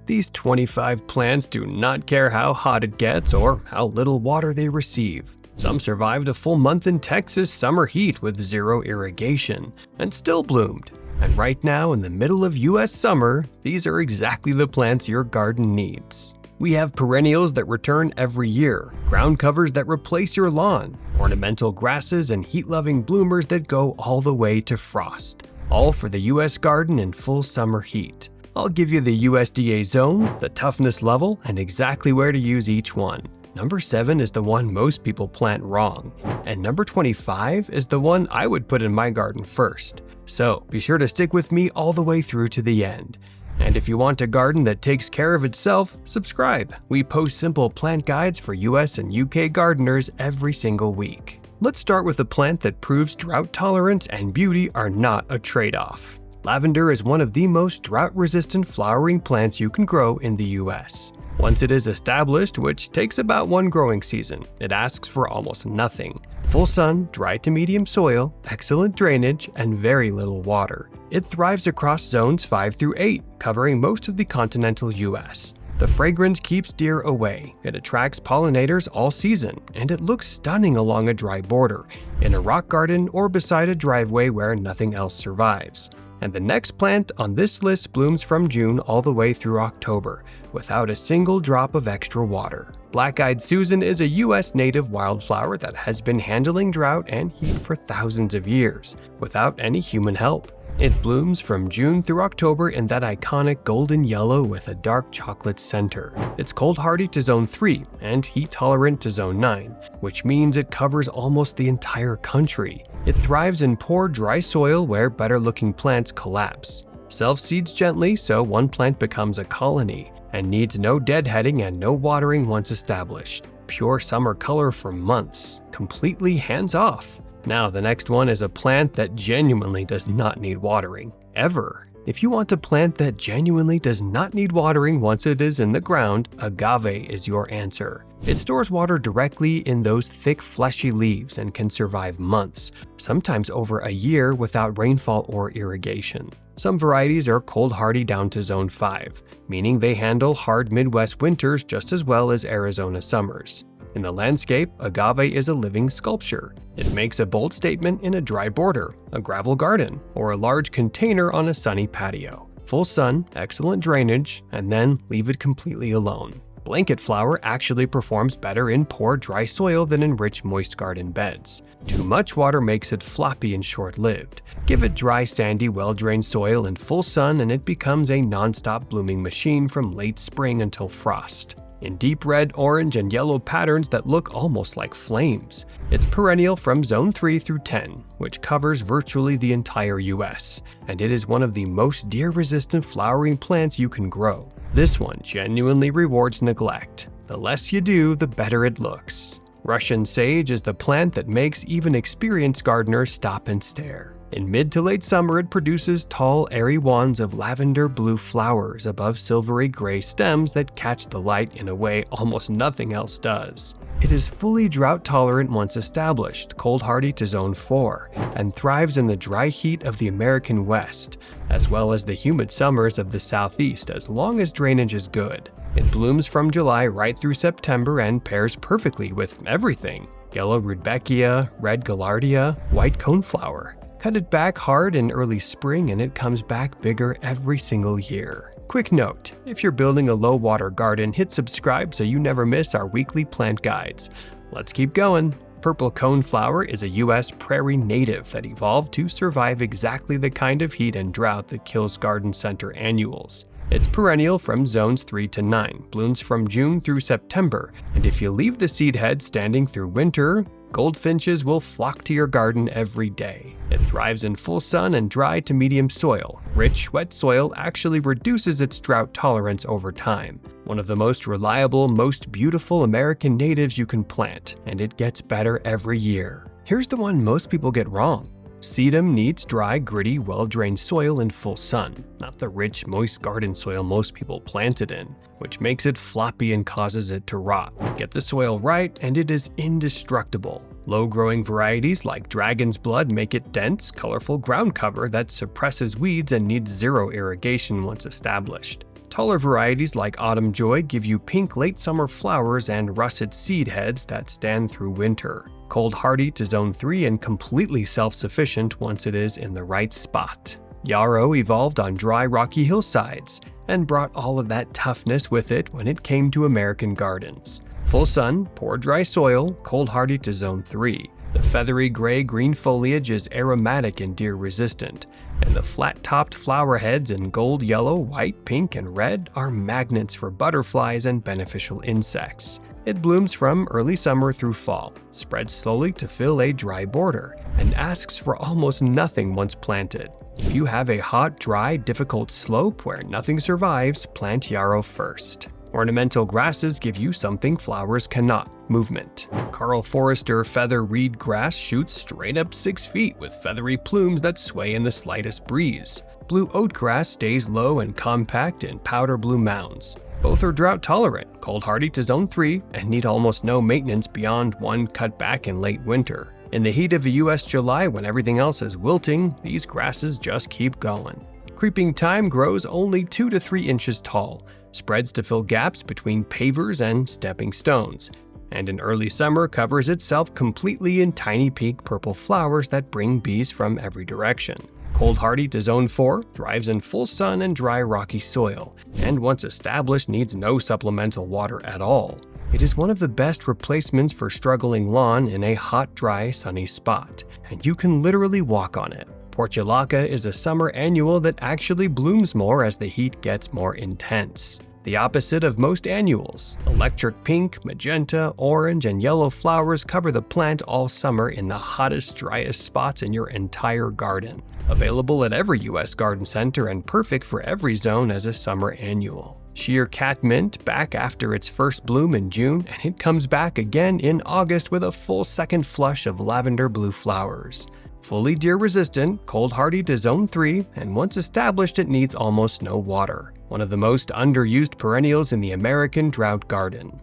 These 25 plants do not care how hot it gets or how little water they receive. Some survived a full month in Texas summer heat with zero irrigation and still bloomed. And right now, in the middle of US summer, these are exactly the plants your garden needs. We have perennials that return every year, ground covers that replace your lawn, ornamental grasses, and heat-loving bloomers that go all the way to frost, all for the US garden in full summer heat. I'll give you the USDA zone, the toughness level, and exactly where to use each one. Number 7 is the one most people plant wrong, and number 25 is the one I would put in my garden first. So be sure to stick with me all the way through to the end. And if you want a garden that takes care of itself, subscribe. We post simple plant guides for US and UK gardeners every single week. Let's start with a plant that proves drought tolerance and beauty are not a trade-off. Lavender is one of the most drought-resistant flowering plants you can grow in the US. Once it is established, which takes about one growing season, it asks for almost nothing. Full sun, dry to medium soil, excellent drainage, and very little water. It thrives across zones 5 through 8, covering most of the continental US. The fragrance keeps deer away, it attracts pollinators all season, and it looks stunning along a dry border, in a rock garden, or beside a driveway where nothing else survives. And the next plant on this list blooms from June all the way through October, without a single drop of extra water. Black-eyed Susan is a US native wildflower that has been handling drought and heat for thousands of years, without any human help. It blooms from June through October in that iconic golden yellow with a dark chocolate center. It's cold-hardy to zone 3 and heat-tolerant to zone 9, which means it covers almost the entire country. It thrives in poor, dry soil where better-looking plants collapse. Self-seeds gently so one plant becomes a colony, and needs no deadheading and no watering once established. Pure summer color for months, completely hands-off. Now the next one is a plant that genuinely does not need watering, ever. If you want a plant that genuinely does not need watering once it is in the ground, agave is your answer. It stores water directly in those thick, fleshy leaves and can survive months, sometimes over a year without rainfall or irrigation. Some varieties are cold-hardy down to zone 5, meaning they handle hard Midwest winters just as well as Arizona summers. In the landscape, agave is a living sculpture. It makes a bold statement in a dry border, a gravel garden, or a large container on a sunny patio. Full sun, excellent drainage, and then leave it completely alone. Blanket flower actually performs better in poor dry soil than in rich moist garden beds. Too much water makes it floppy and short-lived. Give it dry, sandy, well-drained soil and full sun and it becomes a non-stop blooming machine from late spring until frost, in deep red, orange, and yellow patterns that look almost like flames. It's perennial from zone 3 through 10, which covers virtually the entire US, and it is one of the most deer-resistant flowering plants you can grow. This one genuinely rewards neglect. The less you do, the better it looks. Russian sage is the plant that makes even experienced gardeners stop and stare. In mid to late summer, it produces tall, airy wands of lavender blue flowers above silvery gray stems that catch the light in a way almost nothing else does. It is fully drought tolerant once established, cold-hardy to zone 4, and thrives in the dry heat of the American West, as well as the humid summers of the Southeast as long as drainage is good. It blooms from July right through September and pairs perfectly with everything: yellow rudbeckia, red Gaillardia, white coneflower. Cut it back hard in early spring and it comes back bigger every single year. Quick note, if you're building a low water garden, hit subscribe so you never miss our weekly plant guides. Let's keep going. Purple coneflower is a US prairie native that evolved to survive exactly the kind of heat and drought that kills garden center annuals. It's perennial from zones 3 to 9, blooms from June through September, and if you leave the seed head standing through winter, goldfinches will flock to your garden every day. It thrives in full sun and dry to medium soil. Rich, wet soil actually reduces its drought tolerance over time. One of the most reliable, most beautiful American natives you can plant, and it gets better every year. Here's the one most people get wrong. Sedum needs dry, gritty, well-drained soil in full sun, not the rich, moist garden soil most people plant it in, which makes it floppy and causes it to rot. Get the soil right and it is indestructible. Low-growing varieties like Dragon's Blood make it dense, colorful ground cover that suppresses weeds and needs zero irrigation once established. Taller varieties like Autumn Joy give you pink late summer flowers and russet seed heads that stand through winter. Cold hardy to zone 3 and completely self-sufficient once it is in the right spot. Yarrow evolved on dry rocky hillsides and brought all of that toughness with it when it came to American gardens. Full sun, poor dry soil, cold hardy to zone 3. The feathery gray-green foliage is aromatic and deer-resistant, and the flat-topped flower heads in gold, yellow, white, pink, and red are magnets for butterflies and beneficial insects. It blooms from early summer through fall, spreads slowly to fill a dry border, and asks for almost nothing once planted. If you have a hot, dry, difficult slope where nothing survives, plant Yarrow first. Ornamental grasses give you something flowers cannot: movement. Karl Forester feather reed grass shoots straight up 6 feet with feathery plumes that sway in the slightest breeze. Blue oatgrass stays low and compact in powder blue mounds. Both are drought tolerant, cold hardy to zone 3, and need almost no maintenance beyond one cutback in late winter. In the heat of a US July when everything else is wilting, these grasses just keep going. Creeping thyme grows only 2 to 3 inches tall, spreads to fill gaps between pavers and stepping stones, and in early summer covers itself completely in tiny pink purple flowers that bring bees from every direction. Cold hardy to zone 4, thrives in full sun and dry rocky soil, and once established needs no supplemental water at all. It is one of the best replacements for struggling lawn in a hot, dry, sunny spot, and you can literally walk on it. Portulaca is a summer annual that actually blooms more as the heat gets more intense. The opposite of most annuals. Electric pink, magenta, orange, and yellow flowers cover the plant all summer in the hottest, driest spots in your entire garden. Available at every US garden center and perfect for every zone as a summer annual. Sheer catmint back after its first bloom in June, and it comes back again in August with a full second flush of lavender blue flowers. Fully deer-resistant, cold hardy to zone 3, and once established it needs almost no water. One of the most underused perennials in the American drought garden.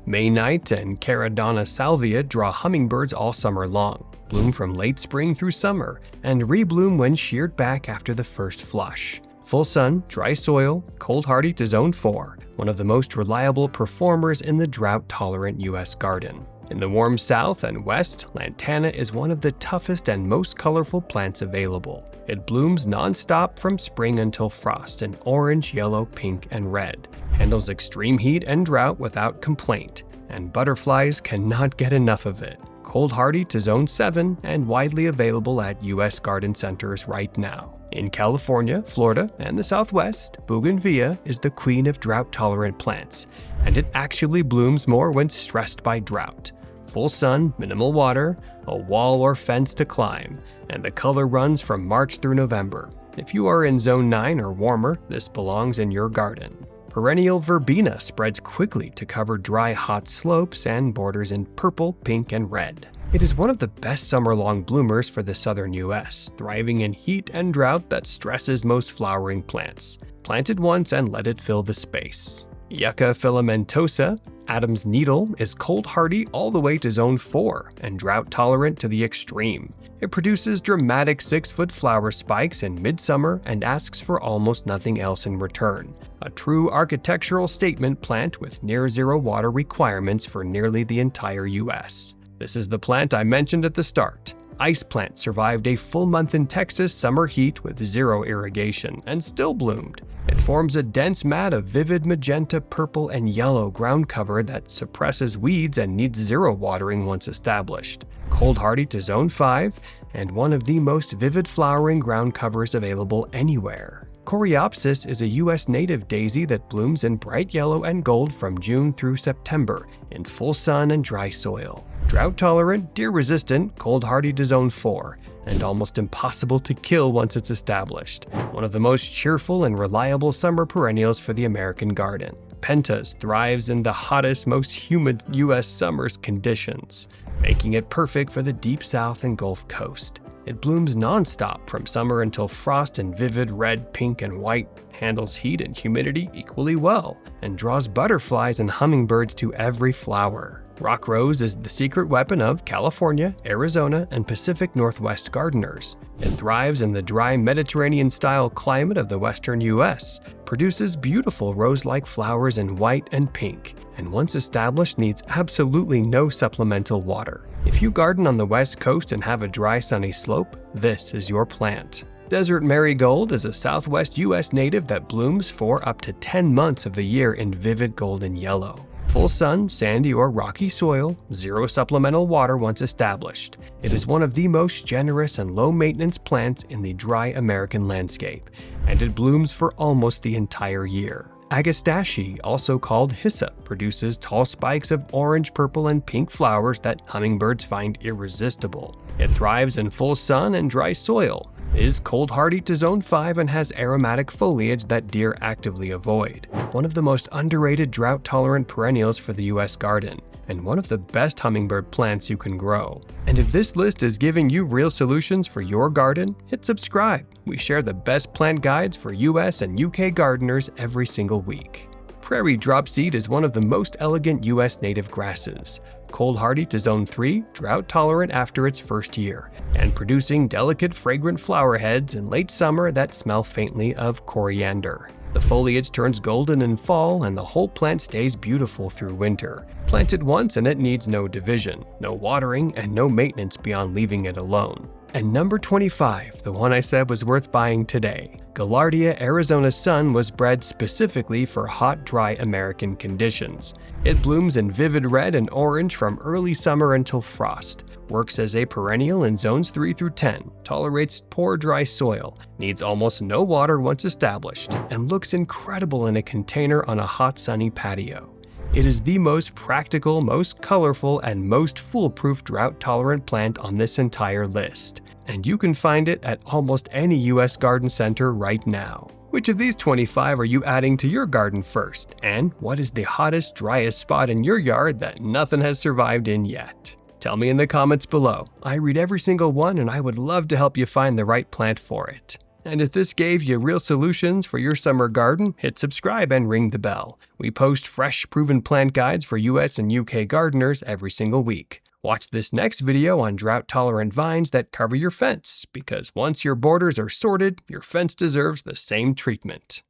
Maynite and Catmint Salvia draw hummingbirds all summer long, bloom from late spring through summer, and rebloom when sheared back after the first flush. Full sun, dry soil, cold hardy to zone 4, one of the most reliable performers in the drought-tolerant US garden. In the warm south and west, Lantana is one of the toughest and most colorful plants available. It blooms non-stop from spring until frost in orange, yellow, pink, and red. Handles extreme heat and drought without complaint, and butterflies cannot get enough of it. Cold hardy to zone 7 and widely available at US garden centers right now. In California, Florida, and the Southwest, Bougainvillea is the queen of drought-tolerant plants, and it actually blooms more when stressed by drought. Full sun, minimal water, a wall or fence to climb, and the color runs from March through November. If you are in zone 9 or warmer, this belongs in your garden. Perennial Verbena spreads quickly to cover dry, hot slopes and borders in purple, pink, and red. It is one of the best summer-long bloomers for the southern US, thriving in heat and drought that stresses most flowering plants. Plant it once and let it fill the space. Yucca filamentosa, Adam's needle, is cold hardy all the way to zone 4 and drought tolerant to the extreme. It produces dramatic 6-foot flower spikes in midsummer and asks for almost nothing else in return. A true architectural statement plant with near-zero water requirements for nearly the entire US. This is the plant I mentioned at the start. Ice plant survived a full month in Texas summer heat with zero irrigation and still bloomed. It forms a dense mat of vivid magenta, purple, and yellow ground cover that suppresses weeds and needs zero watering once established. Cold hardy to zone 5 and one of the most vivid flowering ground covers available anywhere. Coreopsis is a US native daisy that blooms in bright yellow and gold from June through September in full sun and dry soil. Drought tolerant, deer resistant, cold hardy to zone 4, and almost impossible to kill once it's established. One of the most cheerful and reliable summer perennials for the American garden. Pentas thrives in the hottest, most humid US summer's conditions, making it perfect for the deep south and Gulf Coast. It blooms non-stop from summer until frost in vivid red, pink, and white, handles heat and humidity equally well, and draws butterflies and hummingbirds to every flower. Rockrose is the secret weapon of California, Arizona, and Pacific Northwest gardeners. It thrives in the dry Mediterranean-style climate of the western U.S., produces beautiful rose-like flowers in white and pink, and once established needs absolutely no supplemental water. If you garden on the west coast and have a dry, sunny slope, this is your plant. Desert Marigold is a southwest U.S. native that blooms for up to 10 months of the year in vivid golden yellow. Full sun, sandy or rocky soil, zero supplemental water once established. It is one of the most generous and low-maintenance plants in the dry American landscape, and it blooms for almost the entire year. Agastache, also called hyssop, produces tall spikes of orange, purple, and pink flowers that hummingbirds find irresistible. It thrives in full sun and dry soil, is cold-hardy to zone 5, and has aromatic foliage that deer actively avoid. One of the most underrated drought-tolerant perennials for the U.S. garden, and one of the best hummingbird plants you can grow. And if this list is giving you real solutions for your garden, hit subscribe. We share the best plant guides for US and UK gardeners every single week. Prairie dropseed is one of the most elegant US native grasses. Cold-hardy to zone 3, drought-tolerant after its first year, and producing delicate fragrant flower heads in late summer that smell faintly of coriander. The foliage turns golden in fall, and the whole plant stays beautiful through winter. Plant it once and it needs no division, no watering, and no maintenance beyond leaving it alone. And number 25, the one I said was worth buying today. Gaillardia Arizona Sun was bred specifically for hot, dry American conditions. It blooms in vivid red and orange from early summer until frost, works as a perennial in zones 3 through 10, tolerates poor dry soil, needs almost no water once established, and looks incredible in a container on a hot, sunny patio. It is the most practical, most colorful, and most foolproof drought-tolerant plant on this entire list, and you can find it at almost any US garden center right now. Which of these 25 are you adding to your garden first? And what is the hottest, driest spot in your yard that nothing has survived in yet? Tell me in the comments below. I read every single one, and I would love to help you find the right plant for it. And if this gave you real solutions for your summer garden, hit subscribe and ring the bell. We post fresh, proven plant guides for US and UK gardeners every single week. Watch this next video on drought-tolerant vines that cover your fence, because once your borders are sorted, your fence deserves the same treatment.